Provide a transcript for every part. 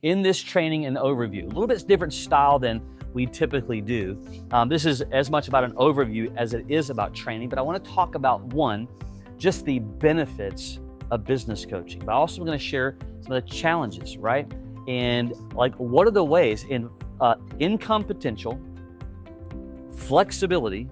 in this training and overview, a little bit different style than we typically do. This is as much about an overview as it is about training, but I want to talk about one, just the benefits of business coaching. But also I'm going to share some of the challenges, right? And like, what are the ways in income potential, flexibility,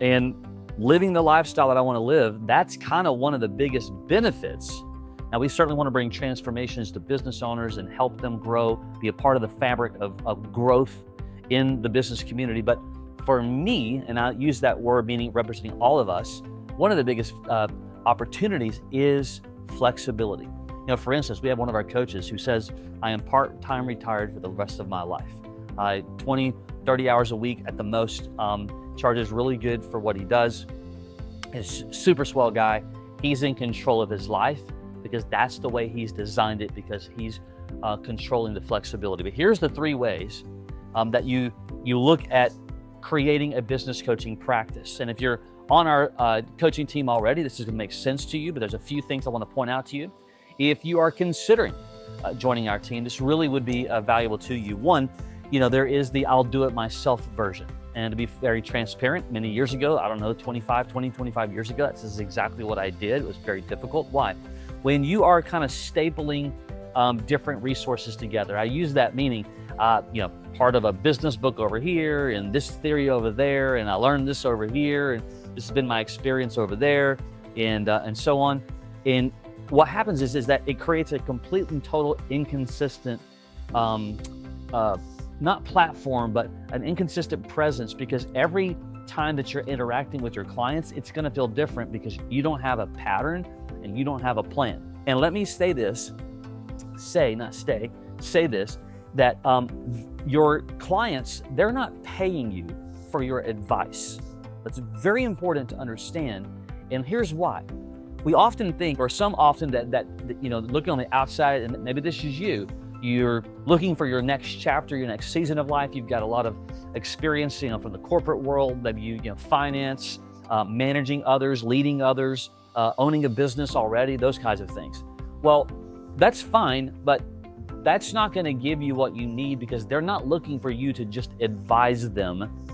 and living the lifestyle that I want to live. That's kind of one of the biggest benefits. Now, we certainly want to bring transformations to business owners and help them grow, be a part of the fabric of growth in the business community. But for me, and I use that word meaning representing all of us, one of the biggest opportunities is flexibility. You know, for instance, we have one of our coaches who says, I am part-time retired for the rest of my life. 20, 30 hours a week at the most, charges really good for what he does. He's a super swell guy. He's in control of his life because that's the way he's designed it, because he's controlling the flexibility. But here's the 3 ways that you look at creating a business coaching practice. And if you're on our coaching team already, this is going to make sense to you, but there's a few things I want to point out to you. If you are considering joining our team, this really would be valuable to you. One, there is the I'll do it myself version. And to be very transparent, many years ago, I don't know, 25 years ago, this is exactly what I did. It was very difficult. Why? When you are kind of stapling different resources together, I use that meaning, part of a business book over here and this theory over there, and I learned this over here, and this has been my experience over there, and so on. And what happens is that it creates a complete and total inconsistent, not platform, but an inconsistent presence, because every time that you're interacting with your clients, it's going to feel different because you don't have a pattern and you don't have a plan. And let me say this, that your clients, they're not paying you for your advice. That's very important to understand. And here's why. We often think, or some often that looking on the outside, and maybe this is you're looking for your next chapter, your next season of life. You've got a lot of experience, from the corporate world, maybe finance, managing others, leading others, owning a business already, those kinds of things. Well, that's fine, but that's not going to give you what you need, because they're not looking for you to just advise them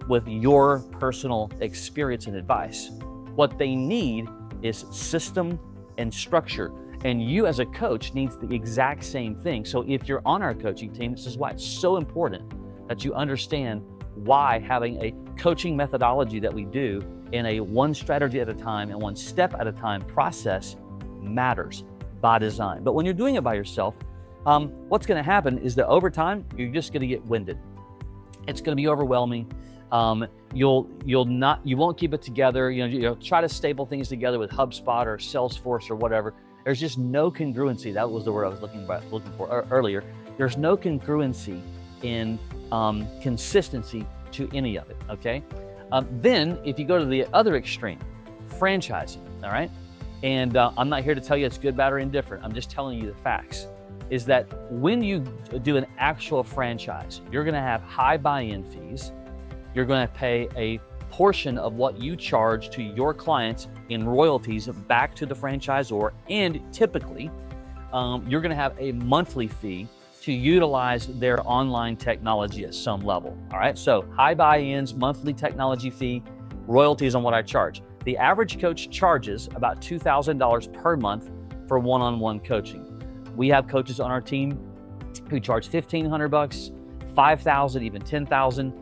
with your personal experience and advice. What they need is system and structure. And you as a coach needs the exact same thing. So if you're on our coaching team, this is why it's so important that you understand why having a coaching methodology that we do in a one strategy at a time and one step at a time process matters by design. But when you're doing it by yourself, what's going to happen is that over time, you're just going to get winded. It's going to be overwhelming. You won't keep it together. You'll try to staple things together with HubSpot or Salesforce or whatever. There's just no congruency. That was the word I was looking for earlier. There's no congruency in consistency to any of it, okay? Then if you go to the other extreme, franchising, all right? And I'm not here to tell you it's good, bad, or indifferent. I'm just telling you the facts, is that when you do an actual franchise, you're gonna have high buy-in fees. You're gonna pay a portion of what you charge to your clients in royalties back to the franchisor, and typically you're going to have a monthly fee to utilize their online technology at some level. All right, so high buy-ins, monthly technology fee, royalties on what I charge. The average coach charges about $2,000 per month for one-on-one coaching. We have coaches on our team who charge $1,500, $5,000, even $10,000.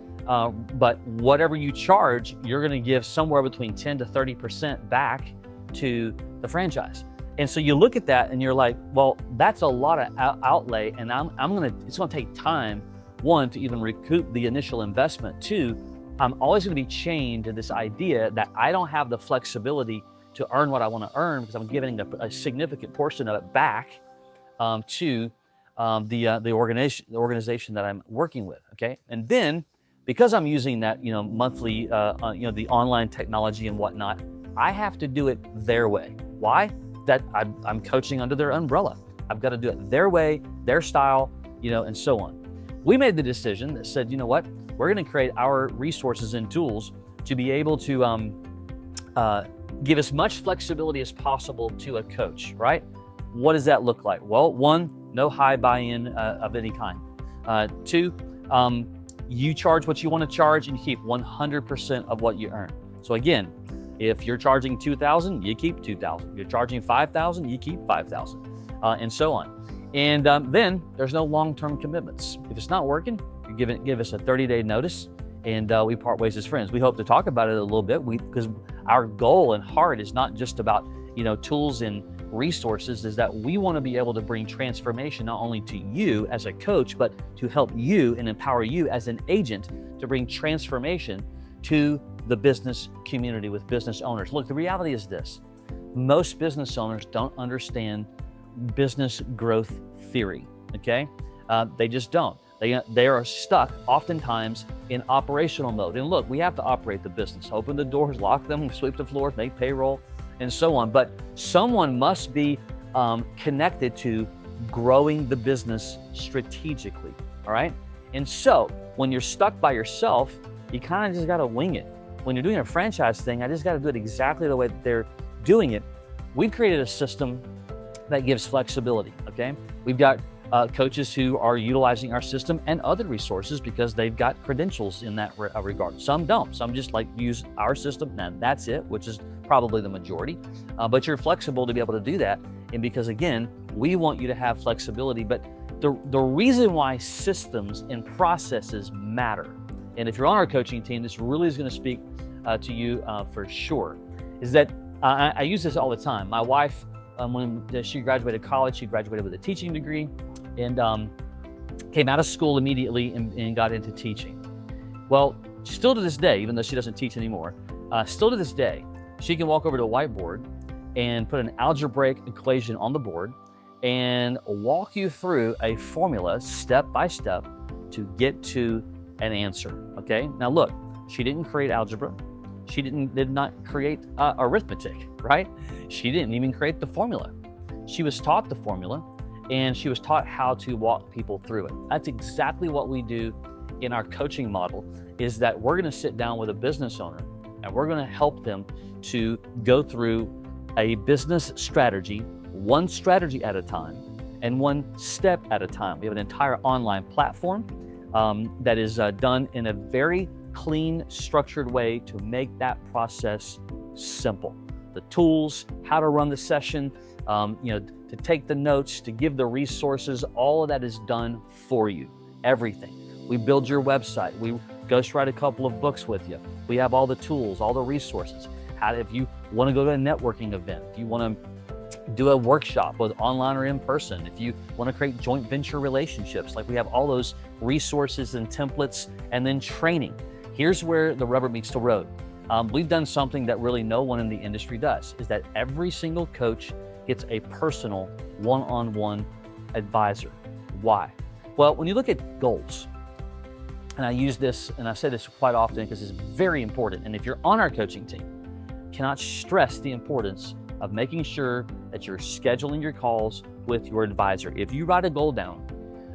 But whatever you charge, you're going to give somewhere between 10 to 30% back to the franchise. And so you look at that and you're like, well, that's a lot of outlay, and it's going to take time, one, to even recoup the initial investment. Two, I'm always going to be chained to this idea that I don't have the flexibility to earn what I want to earn, because I'm giving a significant portion of it back to the organization that I'm working with. Okay, and then, because I'm using that, monthly, the online technology and whatnot, I have to do it their way. Why? That I'm coaching under their umbrella. I've got to do it their way, their style, and so on. We made the decision that said, you know what? We're going to create our resources and tools to be able to give as much flexibility as possible to a coach, right? What does that look like? Well, one, no high buy-in of any kind. 2, you charge what you want to charge and you keep 100% of what you earn. So again, if you're charging $2,000, you keep $2,000. If you're charging $5,000, you keep $5,000, and so on. And then there's no long-term commitments. If it's not working, you give us a 30-day notice, and we part ways as friends. We hope to talk about it a little bit because our goal and heart is not just about tools and resources, is that we want to be able to bring transformation not only to you as a coach, but to help you and empower you as an agent to bring transformation to the business community with business owners. Look, the reality is this: most business owners don't understand business growth theory, okay? They just don't. They are stuck oftentimes in operational mode. And look, we have to operate the business, open the doors, lock them, sweep the floors, make payroll, and so on. But someone must be connected to growing the business strategically, all right? And so when you're stuck by yourself, you kind of just got to wing it. When you're doing a franchise thing, I just got to do it exactly the way that they're doing it. We've created a system that gives flexibility, okay? We've got coaches who are utilizing our system and other resources because they've got credentials in that regard. Some don't. Some just use our system, and that's it, which is probably the majority. But you're flexible to be able to do that. And because, again, we want you to have flexibility. But the reason why systems and processes matter, and if you're on our coaching team, this really is going to speak to you for sure, is that I use this all the time. My wife, when she graduated college, she graduated with a teaching degree and came out of school immediately and got into teaching. Well, still to this day, even though she doesn't teach anymore, still to this day, she can walk over to a whiteboard and put an algebraic equation on the board and walk you through a formula step by step to get to an answer, okay? Now look, she didn't create algebra. She did not create arithmetic, right? She didn't even create the formula. She was taught the formula, and she was taught how to walk people through it. That's exactly what we do in our coaching model, is that we're gonna sit down with a business owner and we're gonna help them to go through a business strategy, one strategy at a time and one step at a time. We have an entire online platform that is done in a very clean, structured way to make that process simple. The tools, how to run the session, to take the notes, to give the resources, all of that is done for you, everything. We build your website. We ghostwrite a couple of books with you. We have all the tools, all the resources. If you want to go to a networking event, if you want to do a workshop, both online or in person, if you want to create joint venture relationships, we have all those resources and templates, and then training. Here's where the rubber meets the road. We've done something that really no one in the industry does, is that every single coach gets a personal one-on-one advisor. Why? Well, when you look at goals, and I use this, and I say this quite often because it's very important, and if you're on our coaching team, cannot stress the importance of making sure that you're scheduling your calls with your advisor. If you write a goal down,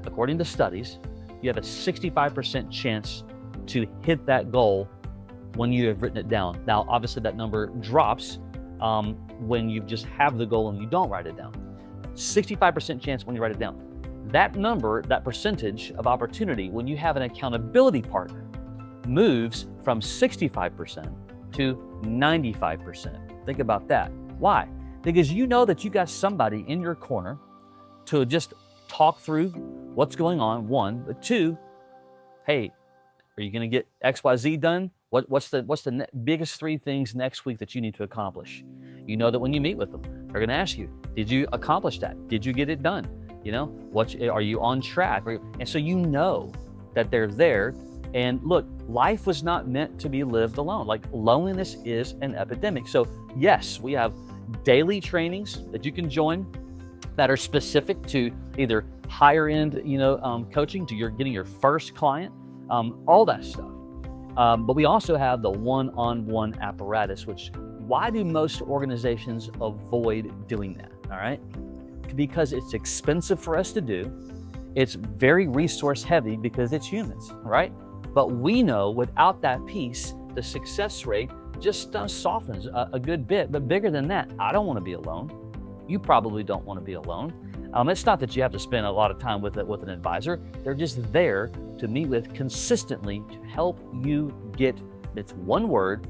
according to studies, you have a 65% chance to hit that goal when you have written it down. Now, obviously that number drops when you just have the goal and you don't write it down. 65% chance when you write it down. That number, that percentage of opportunity when you have an accountability partner, moves from 65% to 95%. Think about that. Why? Because you know that you got somebody in your corner to just talk through what's going on, one, but two, hey, are you going to get XYZ done? What's the biggest 3 things next week that you need to accomplish? You know that when you meet with them, they're going to ask you, did you accomplish that? Did you get it done? Are you on track? And so you know that they're there. And look, life was not meant to be lived alone. Loneliness is an epidemic. So yes, we have daily trainings that you can join that are specific to either higher end, coaching, to getting your first client, all that stuff. But we also have the one-on-one apparatus, which why do most organizations avoid doing that? All right, because it's expensive for us to do. It's very resource heavy because it's humans, right? But we know without that piece, the success rate just softens a good bit. But bigger than that, I don't want to be alone. You probably don't want to be alone. It's not that you have to spend a lot of time with an advisor. They're just there to meet with consistently to help you get, it's one word,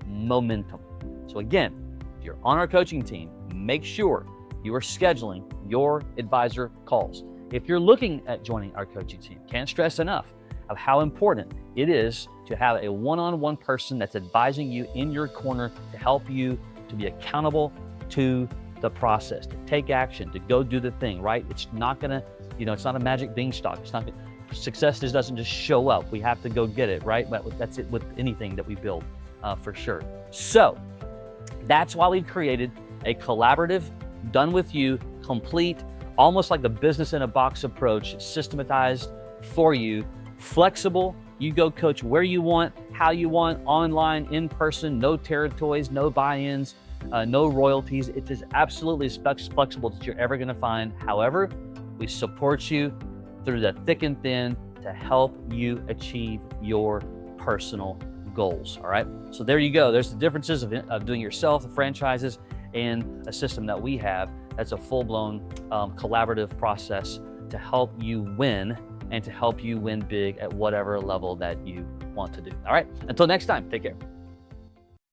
momentum. So again, if you're on our coaching team, make sure you are scheduling your advisor calls. If you're looking at joining our coaching team, can't stress enough of how important it is to have a one-on-one person that's advising you in your corner to help you to be accountable to the process, to take action, to go do the thing, right? It's not gonna, it's not a magic beanstalk. It's not, success just doesn't just show up. We have to go get it, right? But that's it with anything that we build, for sure. So that's why we've created a collaborative, done with you, complete, almost like the business in a box approach, systematized for you, flexible. You go coach where you want, how you want, online, in person, no territories, no buy-ins, no royalties. It is absolutely as flexible that you're ever going to find. However, we support you through the thick and thin to help you achieve your personal goals. All right. So there you go. There's the differences of doing yourself, the franchises, and a system that we have that's a full-blown collaborative process to help you win and to help you win big at whatever level that you want to do. All right. Until next time, take care.